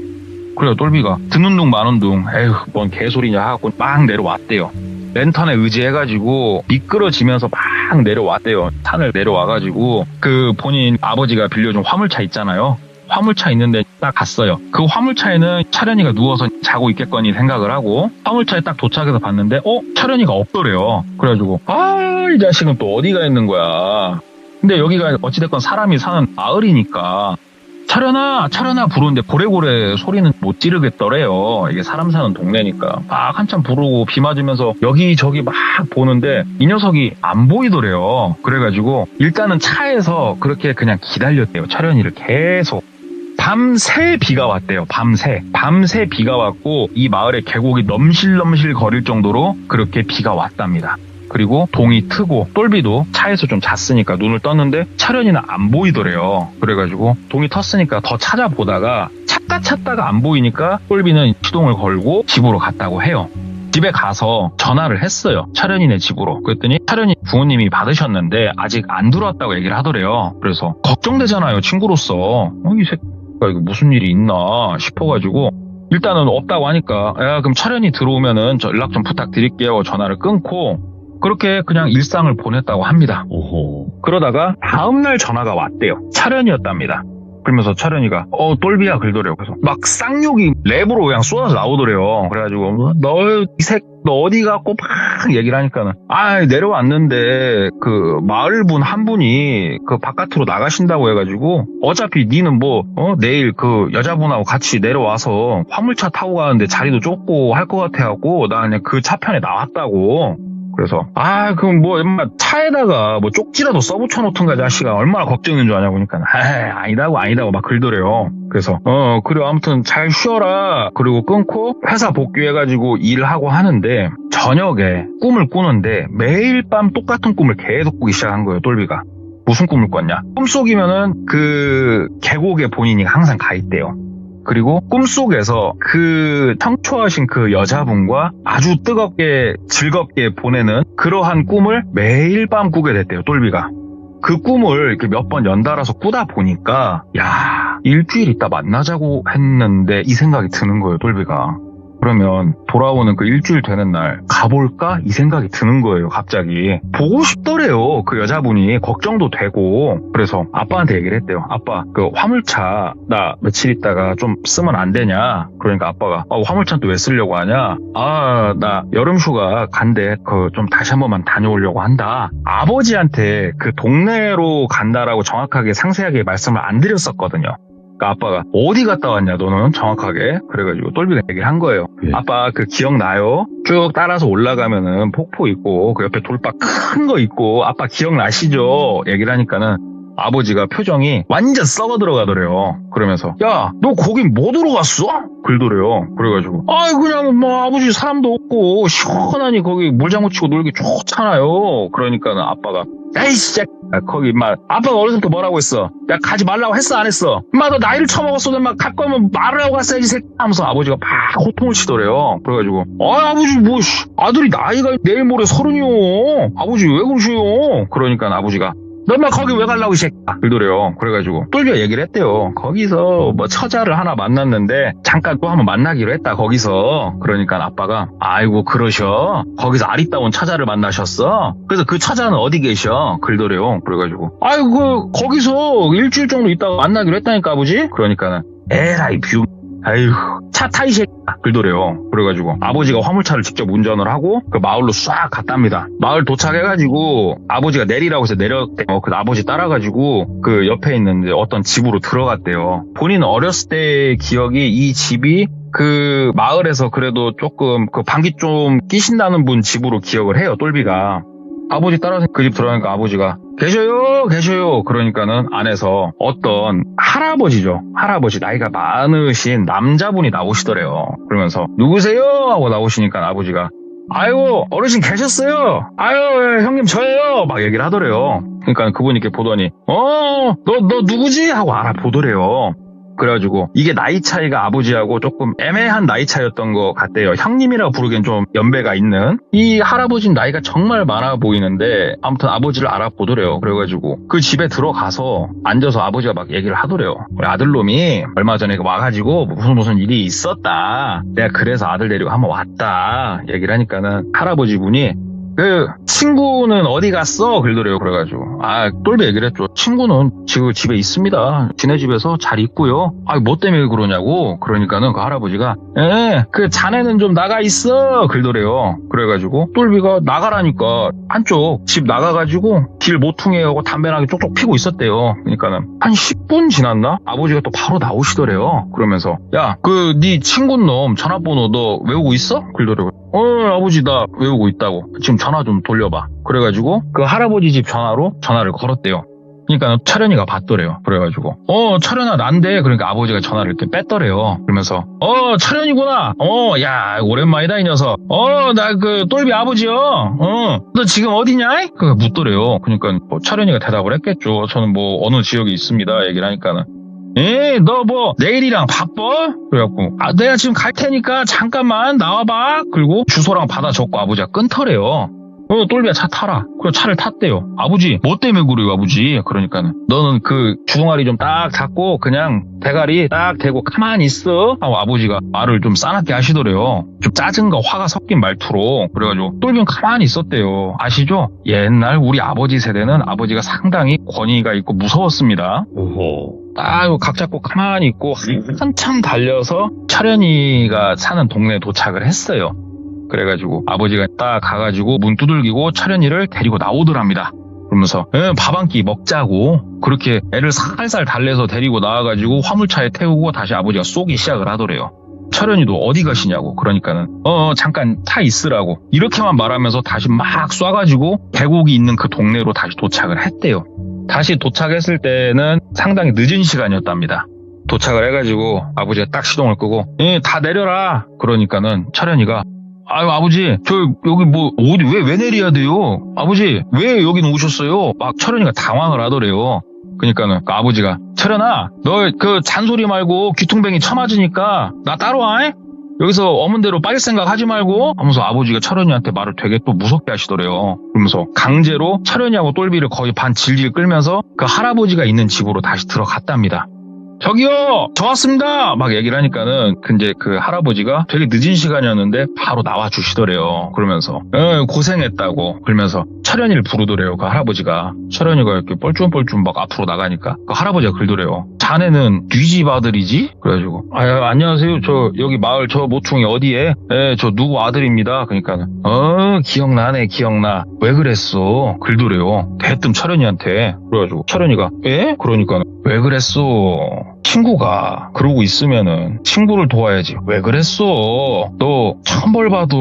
그래요. 똘비가 듣는 둥 마는 둥 에휴 뭔 개소리냐 하고 막 내려왔대요. 랜턴에 의지해가지고 미끄러지면서 막 내려왔대요. 산을 내려와가지고 그 본인 아버지가 빌려준 화물차 있잖아요. 화물차 있는데 딱 갔어요. 그 화물차에는 차련이가 누워서 자고 있겠거니 생각을 하고 화물차에 딱 도착해서 봤는데 차련이가 없더래요. 그래가지고 이 자식은 또 어디가 있는 거야. 근데 여기가 어찌됐건 사람이 사는 마을이니까 차련아 부르는데 고래고래 소리는 못 지르겠더래요. 이게 사람 사는 동네니까 막 한참 부르고 비 맞으면서 여기저기 막 보는데 이 녀석이 안 보이더래요. 그래가지고 일단은 차에서 그렇게 그냥 기다렸대요. 차련이를 계속. 밤새 비가 왔대요. 밤새 비가 왔고 이 마을의 계곡이 넘실넘실 거릴 정도로 그렇게 비가 왔답니다. 그리고 동이 트고 똘비도 차에서 좀 잤으니까 눈을 떴는데 차련이는 안 보이더래요. 그래가지고 동이 텄으니까 더 찾아보다가 찾다가 안 보이니까 똘비는 시동을 걸고 집으로 갔다고 해요. 집에 가서 전화를 했어요. 차련이네 집으로. 그랬더니 차련이 부모님이 받으셨는데 아직 안 들어왔다고 얘기를 하더래요. 그래서 걱정되잖아요. 친구로서. 이 새끼가 이거 무슨 일이 있나 싶어가지고 일단은 없다고 하니까 야 그럼 철현이 들어오면은 저 연락 좀 부탁드릴게요. 전화를 끊고 그렇게 그냥 일상을 보냈다고 합니다. 오호. 그러다가 다음날 전화가 왔대요. 철현이었답니다. 그러면서 철현이가 똘비야 그러더래요. 그래서 막 쌍욕이 랩으로 그냥 쏟아져 나오더래요. 그래가지고 너 어디 갔고 막 얘기를 하니까는 내려왔는데 그 마을분 한 분이 그 바깥으로 나가신다고 해가지고 어차피 니는 내일 그 여자분하고 같이 내려와서 화물차 타고 가는데 자리도 좁고 할 것 같아갖고 나 그냥 그 차편에 나왔다고. 그래서 그럼 엄마 차에다가 쪽지라도 써붙여 놓던가 자식아 얼마나 걱정인 줄 아냐고 그러니까 아니다고 막 그러더래요. 그래서 그래 아무튼 잘 쉬어라. 그리고 끊고 회사 복귀해가지고 일을 하고 하는데 저녁에 꿈을 꾸는데 매일 밤 똑같은 꿈을 계속 꾸기 시작한 거예요. 똘비가. 무슨 꿈을 꿨냐? 꿈속이면은 그 계곡에 본인이 항상 가 있대요. 그리고 꿈속에서 그 청초하신 그 여자분과 아주 뜨겁게 즐겁게 보내는 그러한 꿈을 매일 밤 꾸게 됐대요. 똘비가. 그 꿈을 이렇게 몇 번 연달아서 꾸다 보니까 일주일 있다 만나자고 했는데 이 생각이 드는 거예요. 똘비가. 그러면 돌아오는 그 일주일 되는 날 가볼까? 이 생각이 드는 거예요. 갑자기. 보고 싶더래요. 그 여자분이. 걱정도 되고. 그래서 아빠한테 얘기를 했대요. 아빠 그 화물차 나 며칠 있다가 좀 쓰면 안 되냐? 그러니까 아빠가 화물차 또 왜 쓰려고 하냐? 나 여름휴가 간대. 그 좀 다시 한 번만 다녀오려고 한다. 아버지한테 그 동네로 간다라고 정확하게 상세하게 말씀을 안 드렸었거든요. 아빠가 어디 갔다 왔냐 너는 정확하게. 그래가지고 똘비가 얘기를 한 거예요. 아빠 그 기억나요? 쭉 따라서 올라가면은 폭포 있고 그 옆에 돌박 큰 거 있고 아빠 기억나시죠? 얘기를 하니까는 아버지가 표정이 완전 썩어 들어가더래요. 그러면서 야 너 거기 뭐 들어갔어? 그러더래요. 그래가지고 그냥 아버지 사람도 없고 시원하니 거기 물장구 치고 놀기 좋잖아요. 그러니까는 아빠가 야이 진짜 거기 아빠가 어렸을 때 뭐라고 했어? 야 가지 말라고 했어 안 했어? 너 나이를 처먹었어. 갈 거면 말을 하고 갔어야지 새끼 하면서 아버지가 막 호통을 치더래요. 그래가지고 아버지 아들이 나이가 내일 모레 30이요. 아버지 왜 그러시요? 그러니까 아버지가 너 거기 왜 가려고 이 새끼야 그러더래요. 그래가지고 똘비가 얘기를 했대요. 거기서 처자를 하나 만났는데 잠깐 또 한번 만나기로 했다 거기서. 그러니까 아빠가 아이고 그러셔? 거기서 아리따운 처자를 만나셨어? 그래서 그 처자는 어디 계셔? 그러더래요. 그래가지고 거기서 일주일 정도 있다가 만나기로 했다니까 아버지? 그러니까는 에라이 뷰 차 타 이 새끼야 그러더래요. 그래가지고 아버지가 화물차를 직접 운전을 하고 그 마을로 싹 갔답니다. 마을 도착해가지고 아버지가 내리라고 해서 내렸대요. 그 아버지 따라가지고 그 옆에 있는 어떤 집으로 들어갔대요. 본인 어렸을 때의 기억이 이 집이 그 마을에서 그래도 조금 그 방귀 좀 끼신다는 분 집으로 기억을 해요. 똘비가. 아버지 따라서 그 집 들어가니까 아버지가 계셔요. 그러니까는 안에서 어떤 할아버지 나이가 많으신 남자분이 나오시더래요. 그러면서 누구세요? 하고 나오시니까 아버지가 아이고 어르신 계셨어요. 형님 저예요. 막 얘기를 하더래요. 그러니까 그분이 이렇게 보더니 너 누구지? 하고 알아보더래요. 그래가지고 이게 나이 차이가 아버지하고 조금 애매한 나이 차이였던 것 같대요. 형님이라고 부르기엔 좀 연배가 있는. 이 할아버지는 나이가 정말 많아 보이는데 아무튼 아버지를 알아보더래요. 그래가지고 그 집에 들어가서 앉아서 아버지가 막 얘기를 하더래요. 우리 아들놈이 얼마 전에 와가지고 무슨 일이 있었다. 내가 그래서 아들 데리고 한번 왔다. 얘기를 하니까는 할아버지 분이 그 친구는 어디 갔어? 그러더래요. 그래가지고 똘비 얘기를 했죠. 친구는 지금 집에 있습니다. 지네 집에서 잘 있고요. 뭐 때문에 그러냐고. 그러니까는 그 할아버지가 그 자네는 좀 나가 있어. 그러더래요. 그래가지고 똘비가 나가라니까 한쪽 집 나가가지고 길 모퉁이에 하고 담배나게 쪽쪽 피고 있었대요. 그러니까는 한 10분 지났나? 아버지가 또 바로 나오시더래요. 그러면서 야 그 네 친구놈 전화번호 너 외우고 있어? 그러더래요. 아버지 나 외우고 있다고. 지금 전화 좀 돌려봐. 그래가지고 그 할아버지 집 전화를 걸었대요. 그러니까 철현이가 받더래요. 그래가지고 철현아 난데. 그러니까 아버지가 전화를 이렇게 뺐더래요. 그러면서 철현이구나. 야 오랜만이다 이 녀석. 나 그 똘비 아버지요. 너 지금 어디냐? 그 묻더래요. 그러니까 철현이가 대답을 했겠죠. 저는 어느 지역에 있습니다. 얘기를 하니까는 너 내일이랑 바빠? 그래갖고 내가 지금 갈 테니까 잠깐만 나와봐. 그리고 주소랑 받아 적고 아버지가 끊더래요. 똘비야 차 타라. 그래서 차를 탔대요. 아버지 뭐 때문에 그래요 아버지? 그러니까는 너는 그 주둥아리 좀 딱 잡고 그냥 대가리 딱 대고 가만히 있어 하고 아버지가 말을 좀 싸납게 하시더래요. 좀 짜증과 화가 섞인 말투로. 그래가지고 똘비는 가만히 있었대요. 아시죠? 옛날 우리 아버지 세대는 아버지가 상당히 권위가 있고 무서웠습니다. 오호. 딱 각 잡고 가만히 있고 한참 달려서 철현이가 사는 동네에 도착을 했어요. 그래가지고 아버지가 딱 가가지고 문 두들기고 철현이를 데리고 나오더랍니다. 그러면서 밥 한 끼 먹자고 그렇게 애를 살살 달래서 데리고 나와가지고 화물차에 태우고 다시 아버지가 쏘기 시작을 하더래요. 철현이도 어디 가시냐고. 그러니까는 잠깐 타 있으라고 이렇게만 말하면서 다시 막 쏴가지고 계곡이 있는 그 동네로 다시 도착을 했대요. 다시 도착했을 때는 상당히 늦은 시간이었답니다. 도착을 해가지고 아버지가 딱 시동을 끄고 다 내려라. 그러니까는 철현이가 아유 아버지 저 여기 뭐 어디 왜 내려야 돼요? 아버지 왜 여기 오셨어요? 막 철현이가 당황을 하더래요. 그러니까는 그 아버지가 철현아 너 그 잔소리 말고 귀퉁뱅이 쳐맞으니까 나 따라와. 여기서 어문대로 빠질 생각 하지 말고 하면서 아버지가 철현이한테 말을 되게 또 무섭게 하시더래요. 그러면서 강제로 철현이하고 똘비를 거의 반 질질 끌면서 그 할아버지가 있는 집으로 다시 들어갔답니다. 저기요 저 왔습니다 막 얘기를 하니까는 근데 그 할아버지가 되게 늦은 시간이었는데 바로 나와 주시더래요. 그러면서 고생했다고 그러면서 철현이를 부르더래요. 그 할아버지가 철현이가 이렇게 뻘쭘뻘쭘 막 앞으로 나가니까 그 할아버지가 그러더래요. 자네는 뒤집 아들이지? 그래가지고 안녕하세요 저 여기 마을 저 모퉁이 어디에 저 누구 아들입니다. 그러니까는 기억나네 기억나 왜 그랬어? 그러더래요. 대뜸 철현이한테. 그래가지고 철현이가 그러니까 왜 그랬어? 친구가 그러고 있으면은 친구를 도와야지. 왜 그랬어? 너 천벌 받어.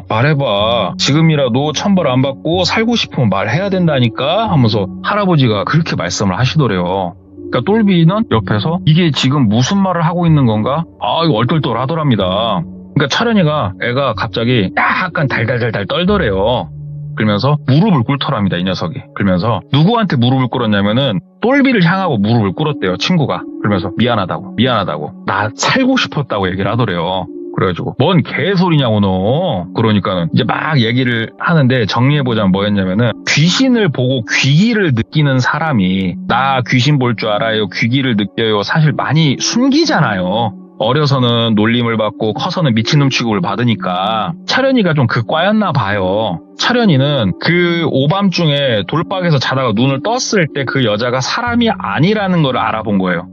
말해봐. 지금이라도 천벌 안 받고 살고 싶으면 말해야 된다니까 하면서 할아버지가 그렇게 말씀을 하시더래요. 그러니까 똘비는 옆에서 이게 지금 무슨 말을 하고 있는 건가? 이거 얼떨떨 하더랍니다. 그러니까 철현이가 애가 갑자기 약간 달달달달 떨더래요. 그러면서 무릎을 꿇더랍니다, 이 녀석이. 그러면서 누구한테 무릎을 꿇었냐면은 똘비를 향하고 무릎을 꿇었대요, 친구가. 그러면서 미안하다고. 나 살고 싶었다고 얘기를 하더래요. 그래가지고 뭔 개소리냐고 너. 그러니까는 이제 막 얘기를 하는데 정리해보자면 뭐였냐면은 귀신을 보고 귀기를 느끼는 사람이 나 귀신 볼 줄 알아요, 귀기를 느껴요 사실 많이 숨기잖아요. 어려서는 놀림을 받고 커서는 미친놈 취급을 받으니까 철현이가 좀 그 과였나 봐요. 철현이는 그 오밤중에 돌박에서 자다가 눈을 떴을 때 그 여자가 사람이 아니라는 걸 알아본 거예요.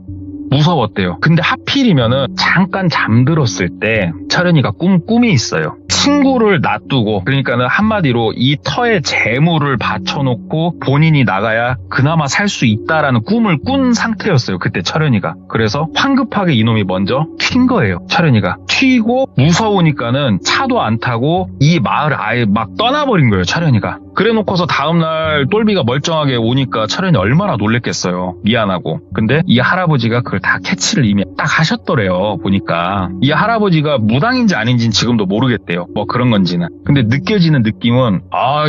무서웠대요. 근데 하필이면은 잠깐 잠들었을 때 철현이가 꿈이 있어요. 친구를 놔두고 그러니까는 한마디로 이 터에 재물을 바쳐놓고 본인이 나가야 그나마 살 수 있다라는 꿈을 꾼 상태였어요. 그때 철현이가. 그래서 황급하게 이놈이 먼저 튄 거예요. 철현이가. 튀고 무서우니까는 차도 안 타고 이 마을을 아예 막 떠나버린 거예요. 철현이가. 그래놓고서 다음날 똘비가 멀쩡하게 오니까 철현이 얼마나 놀랬겠어요. 미안하고. 근데 이 할아버지가 그걸 다 캐치를 이미 딱 하셨더래요. 보니까. 이 할아버지가 무당인지 아닌지는 지금도 모르겠대요. 뭐 그런 건지는. 근데 느껴지는 느낌은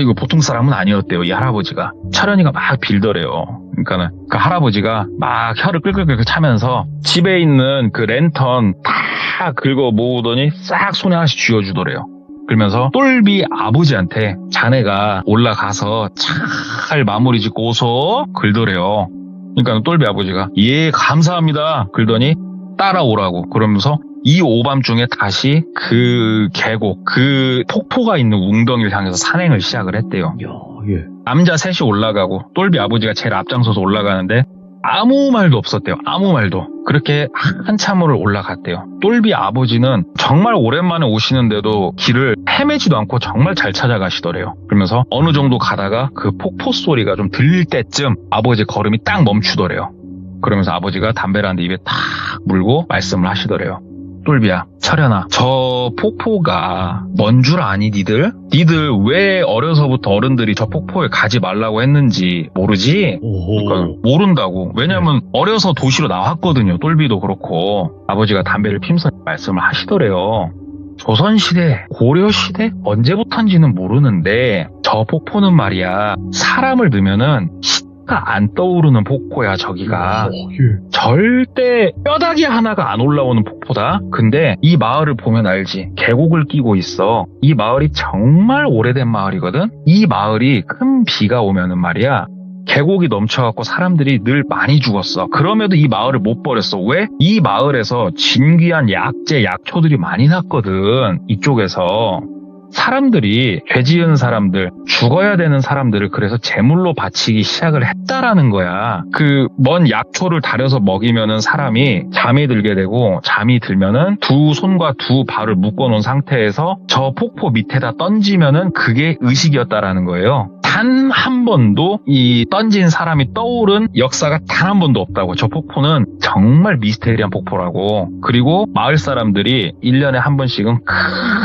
이거 보통 사람은 아니었대요. 이 할아버지가. 철현이가 막 빌더래요. 그러니까는 그 할아버지가 막 혀를 끌끌끌 차면서 집에 있는 그 랜턴 다 긁어 모으더니 싹 손에 하나씩 쥐어주더래요. 그러면서 똘비 아버지한테 자네가 올라가서 잘 마무리 짓고 오소 그러더래요. 그러니까 똘비 아버지가 예 감사합니다 그러더니 따라오라고. 그러면서 이 오밤중에 다시 그 계곡 그 폭포가 있는 웅덩이를 향해서 산행을 시작을 했대요. 예. 남자 셋이 올라가고 똘비 아버지가 제일 앞장서서 올라가는데 아무 말도 없었대요. 아무 말도. 그렇게 한참을 올라갔대요. 똘비 아버지는 정말 오랜만에 오시는데도 길을 헤매지도 않고 정말 잘 찾아가시더래요. 그러면서 어느 정도 가다가 그 폭포 소리가 좀 들릴 때쯤 아버지 걸음이 딱 멈추더래요. 그러면서 아버지가 담배를 한 대 입에 탁 물고 말씀을 하시더래요. 똘비야, 철현아, 저 폭포가 뭔 줄 아니 니들? 니들 왜 어려서부터 어른들이 저 폭포에 가지 말라고 했는지 모르지? 그러니까 모른다고. 왜냐면 어려서 도시로 나왔거든요. 똘비도 그렇고. 아버지가 담배를 피면서 말씀을 하시더래요. 조선시대, 고려시대? 언제부턴지는 모르는데 저 폭포는 말이야 사람을 넣으면은 하나가 안 떠오르는 폭포야, 저기가. 절대 뼈다귀 하나가 안 올라오는 폭포다. 근데 이 마을을 보면 알지. 계곡을 끼고 있어. 이 마을이 정말 오래된 마을이거든. 이 마을이 큰 비가 오면은 말이야, 계곡이 넘쳐갖고 사람들이 늘 많이 죽었어. 그럼에도 이 마을을 못 버렸어. 왜? 이 마을에서 진귀한 약재, 약초들이 많이 났거든. 이쪽에서. 사람들이, 죄 지은 사람들, 죽어야 되는 사람들을 그래서 제물로 바치기 시작을 했다라는 거야. 그 먼 약초를 다려서 먹이면은 사람이 잠이 들게 되고, 잠이 들면은 두 손과 두 발을 묶어놓은 상태에서 저 폭포 밑에다 던지면은 그게 의식이었다라는 거예요. 단 한 번도 이 던진 사람이 떠오른 역사가 단 한 번도 없다고. 저 폭포는 정말 미스테리한 폭포라고. 그리고 마을 사람들이 1년에 한 번씩은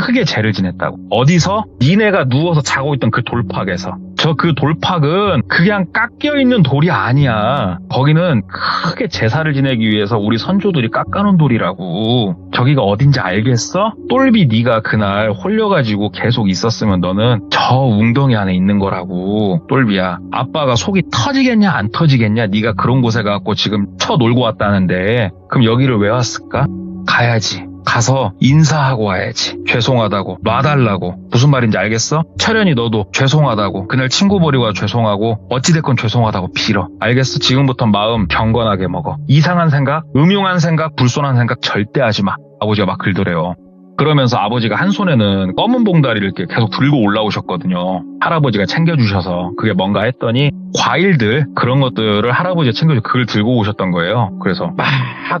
크게 죄를 지냈다고. 어디서? 니네가 누워서 자고 있던 그 돌팍에서. 저 그 돌팍은 그냥 깎여있는 돌이 아니야. 거기는 크게 제사를 지내기 위해서 우리 선조들이 깎아놓은 돌이라고. 저기가 어딘지 알겠어? 똘비 네가 그날 홀려가지고 계속 있었으면 너는 저 웅덩이 안에 있는 거라고. 똘비야, 아빠가 속이 터지겠냐 안 터지겠냐, 네가 그런 곳에 가서 지금 쳐놀고 왔다는데 그럼 여기를 왜 왔을까? 가야지. 가서 인사하고 와야지. 죄송하다고, 놔달라고. 무슨 말인지 알겠어? 철현이 너도 죄송하다고, 그날 친구 버리고 죄송하고, 어찌됐건 죄송하다고 빌어. 알겠어? 지금부터 마음 경건하게 먹어. 이상한 생각, 음흉한 생각, 불손한 생각 절대 하지 마. 아버지가 막 글더래요. 그러면서 아버지가 한 손에는 검은 봉다리를 이렇게 계속 들고 올라오셨거든요. 할아버지가 챙겨주셔서. 그게 뭔가 했더니 과일들, 그런 것들을 할아버지가 챙겨주고 그걸 들고 오셨던 거예요. 그래서 막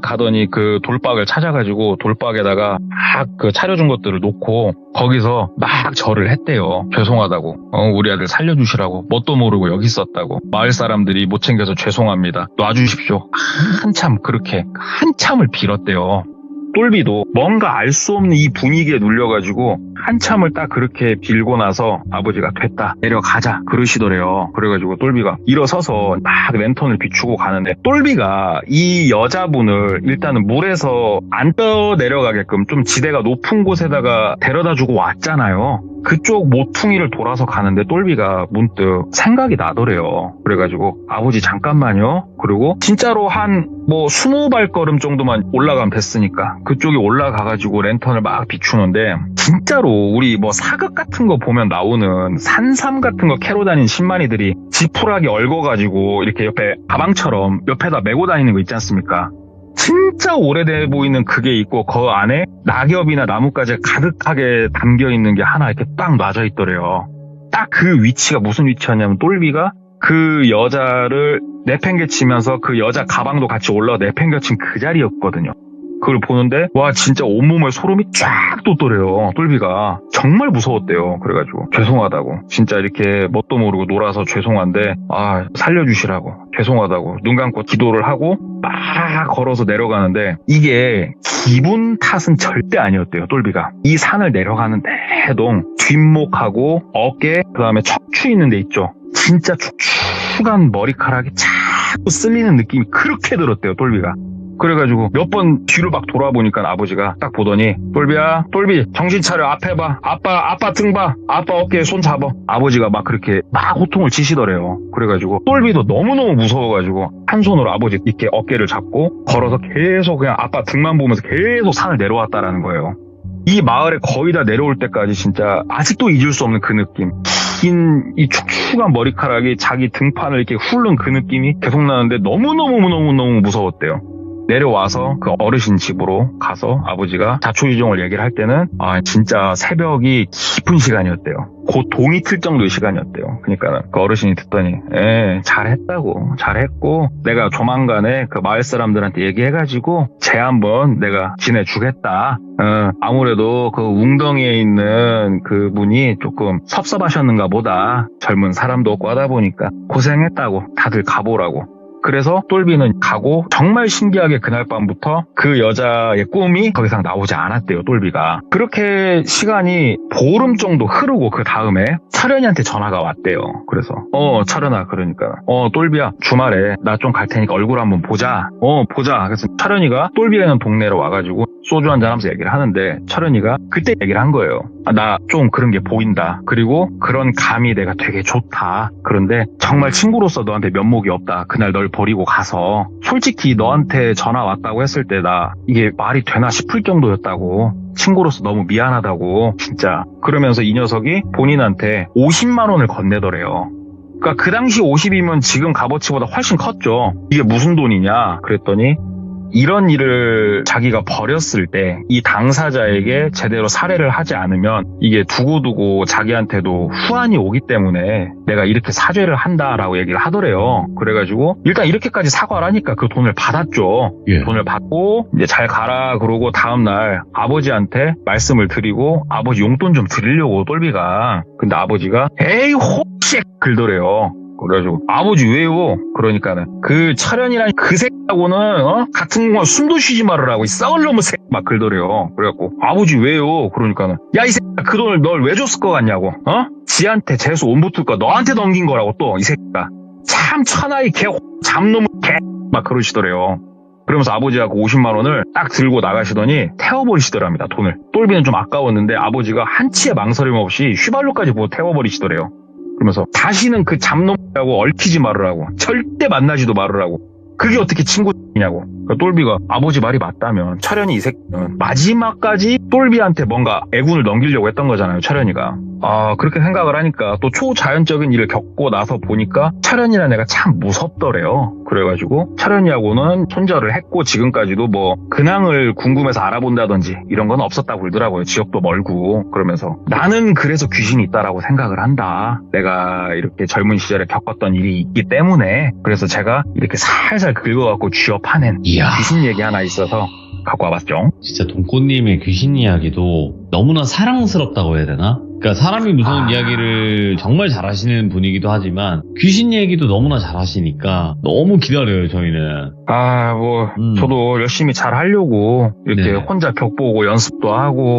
가더니 그 돌박을 찾아가지고 돌박에다가 막 그 차려준 것들을 놓고 거기서 막 절을 했대요. 죄송하다고, 우리 아들 살려주시라고, 뭣도 모르고 여기 있었다고, 마을 사람들이 못 챙겨서 죄송합니다, 놔주십시오. 한참 그렇게 한참을 빌었대요. 똘비도 뭔가 알 수 없는 이 분위기에 눌려가지고 한참을 딱 그렇게 빌고 나서 아버지가 됐다, 내려가자 그러시더래요. 그래가지고 똘비가 일어서서 막 랜턴을 비추고 가는데, 똘비가 이 여자분을 일단은 물에서 안 떠내려가게끔 좀 지대가 높은 곳에다가 데려다주고 왔잖아요. 그쪽 모퉁이를 돌아서 가는데 똘비가 문득 생각이 나더래요. 그래가지고 아버지 잠깐만요. 그리고 진짜로 한 20발걸음 정도만 올라가면 됐으니까 그쪽에 올라가가지고 랜턴을 막 비추는데, 진짜로 우리 사극 같은 거 보면 나오는 산삼 같은 거 캐러 다니는 신만이들이 지푸라기 얽어가지고 이렇게 옆에 가방처럼 옆에다 메고 다니는 거 있지 않습니까? 진짜 오래돼 보이는 그게 있고, 그 안에 낙엽이나 나뭇가지가 가득하게 담겨있는 게 하나 이렇게 딱 놔져 있더래요. 딱 그 위치가 무슨 위치였냐면, 똘비가 그 여자를 내팽개치면서 그 여자 가방도 같이 올라가 내팽개친 그 자리였거든요. 그걸 보는데 와, 진짜 온몸에 소름이 쫙 돋더래요. 똘비가 정말 무서웠대요. 그래가지고 죄송하다고, 진짜 이렇게 뭣도 모르고 놀아서 죄송한데 살려주시라고, 죄송하다고 눈 감고 기도를 하고 막 걸어서 내려가는데, 이게 기분 탓은 절대 아니었대요. 똘비가 이 산을 내려가는 내동 뒷목하고 어깨, 그 다음에 척추 있는 데 있죠, 진짜 축축한 머리카락이 자꾸 쓸리는 느낌이 그렇게 들었대요, 똘비가. 그래가지고 몇 번 뒤로 막 돌아보니까 아버지가 딱 보더니, 똘비야, 똘비 정신 차려, 앞에 봐, 아빠 등 봐, 아빠 어깨에 손 잡아. 아버지가 막 그렇게 막 호통을 치시더래요. 그래가지고 똘비도 너무너무 무서워가지고 한 손으로 아버지 이렇게 어깨를 잡고 걸어서 계속 그냥 아빠 등만 보면서 계속 산을 내려왔다라는 거예요. 이 마을에 거의 다 내려올 때까지 진짜 아직도 잊을 수 없는 그 느낌, 긴 이 축축한 머리카락이 자기 등판을 이렇게 훑는 그 느낌이 계속 나는데 너무너무 무서웠대요. 내려와서 그 어르신 집으로 가서 아버지가 자초지종을 얘기를 할 때는 진짜 새벽이 깊은 시간이었대요. 곧 동이 틀 정도의 시간이었대요. 그러니까 그 어르신이 듣더니 잘했고 내가 조만간에 그 마을 사람들한테 얘기해가지고 쟤 한번 내가 지내주겠다. 아무래도 그 웅덩이에 있는 그 분이 조금 섭섭하셨는가 보다. 젊은 사람도 없고 하다 보니까 고생했다고, 다들 가보라고. 그래서 똘비는 가고 정말 신기하게 그날 밤부터 그 여자의 꿈이 더 이상 나오지 않았대요. 똘비가. 그렇게 시간이 보름 정도 흐르고 그 다음에 철현이한테 전화가 왔대요. 그래서 철현아, 그러니까 똘비야, 주말에 나 좀 갈 테니까 얼굴 한번 보자. 보자. 그래서 철현이가 똘비가 있는 동네로 와가지고 소주 한잔 하면서 얘기를 하는데 철현이가 그때 얘기를 한 거예요. 나 좀 그런 게 보인다. 그리고 그런 감이 내가 되게 좋다. 그런데 정말 친구로서 너한테 면목이 없다. 그날 널 버리고 가서 솔직히 너한테 전화 왔다고 했을 때 나 이게 말이 되나 싶을 정도였다고. 친구로서 너무 미안하다고 진짜. 그러면서 이 녀석이 본인한테 50만 원을 건네더래요. 그러니까 그 당시 50이면 지금 값어치보다 훨씬 컸죠. 이게 무슨 돈이냐 그랬더니 이런 일을 자기가 벌였을 때 이 당사자에게 제대로 살해를 하지 않으면 이게 두고두고 자기한테도 후환이 오기 때문에 내가 이렇게 사죄를 한다라고 얘기를 하더래요. 그래가지고 일단 이렇게까지 사과를 하니까 그 돈을 받았죠. 예. 돈을 받고 이제 잘 가라 그러고 다음날 아버지한테 말씀을 드리고 아버지 용돈 좀 드리려고 똘비가. 근데 아버지가 에이 혹시 긁더래요. 그래가지고 아버지 왜요? 그러니까는 그 철현이란 그 새끼하고는 같은 공간 숨도 쉬지 말으라고 이 썩을 놈의 새끼 막 그러더래요. 그래갖고 아버지 왜요? 그러니까는 야 이 새끼야 그 돈을 널 왜 줬을 것 같냐고. 지한테 재수 온 붙을 거 너한테 넘긴 거라고 또 이 새끼가. 참 천하의 개 잡놈의 개 막 그러시더래요. 그러면서 아버지가 그 50만 원을 딱 들고 나가시더니 태워버리시더랍니다. 돈을. 똘비는 좀 아까웠는데 아버지가 한치의 망설임 없이 휘발유까지 부어 태워버리시더래요. 그러면서 다시는 그 잡놈하고 얽히지 말으라고. 절대 만나지도 말으라고. 그게 어떻게 친구냐고. 그러니까 똘비가 아버지 말이 맞다면 철현이 이 새끼는 마지막까지 똘비한테 뭔가 애군을 넘기려고 했던 거잖아요. 철현이가. 그렇게 생각을 하니까 또 초자연적인 일을 겪고 나서 보니까 철현이라는 애가 참 무섭더래요. 그래가지고 철현이하고는 손절을 했고 지금까지도 뭐 근황을 궁금해서 알아본다든지 이런 건 없었다고 그러더라고요. 지역도 멀고. 그러면서 나는 그래서 귀신이 있다라고 생각을 한다. 내가 이렇게 젊은 시절에 겪었던 일이 있기 때문에 그래서 제가 이렇게 살살 긁어갖고 쥐어파낸 이야. 귀신 얘기 하나 있어서 갖고 와봤죠. 진짜 돈꽃님의 귀신 이야기도 너무나 사랑스럽다고 해야 되나? 그러니까 사람이 무서운 이야기를 정말 잘하시는 분이기도 하지만 귀신 얘기도 너무나 잘하시니까 너무 기다려요 저희는. 저도 열심히 잘 하려고 이렇게 네. 혼자 벽 보고 연습도 하고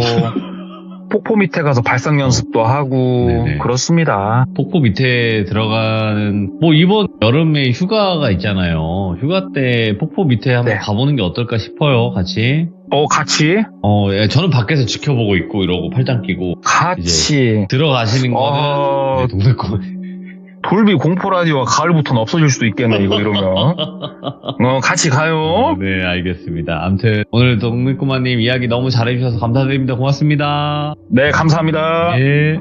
폭포 밑에 가서 발성 연습도 하고 네네. 그렇습니다. 폭포 밑에 들어가는 이번 여름에 휴가가 있잖아요. 휴가 때 폭포 밑에 한번 네. 가보는 게 어떨까 싶어요. 같이. 같이? 예, 저는 밖에서 지켜보고 있고 이러고 팔짱 끼고 같이. 들어가시는 거는 동네권. 돌비 공포 라디오가 가을부터는 없어질 수도 있겠네 이거 이러면. 같이 가요. 네, 알겠습니다. 아무튼 오늘 동물꼬마님 이야기 너무 잘해주셔서 감사드립니다. 고맙습니다. 네, 감사합니다. 네.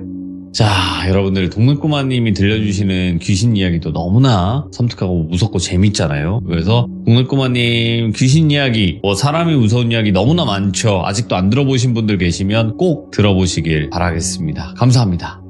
자, 여러분들 동물꼬마님이 들려주시는 귀신 이야기도 너무나 섬뜩하고 무섭고 재밌잖아요. 그래서 동물꼬마님 귀신 이야기, 사람이 무서운 이야기 너무나 많죠. 아직도 안 들어보신 분들 계시면 꼭 들어보시길 바라겠습니다. 감사합니다.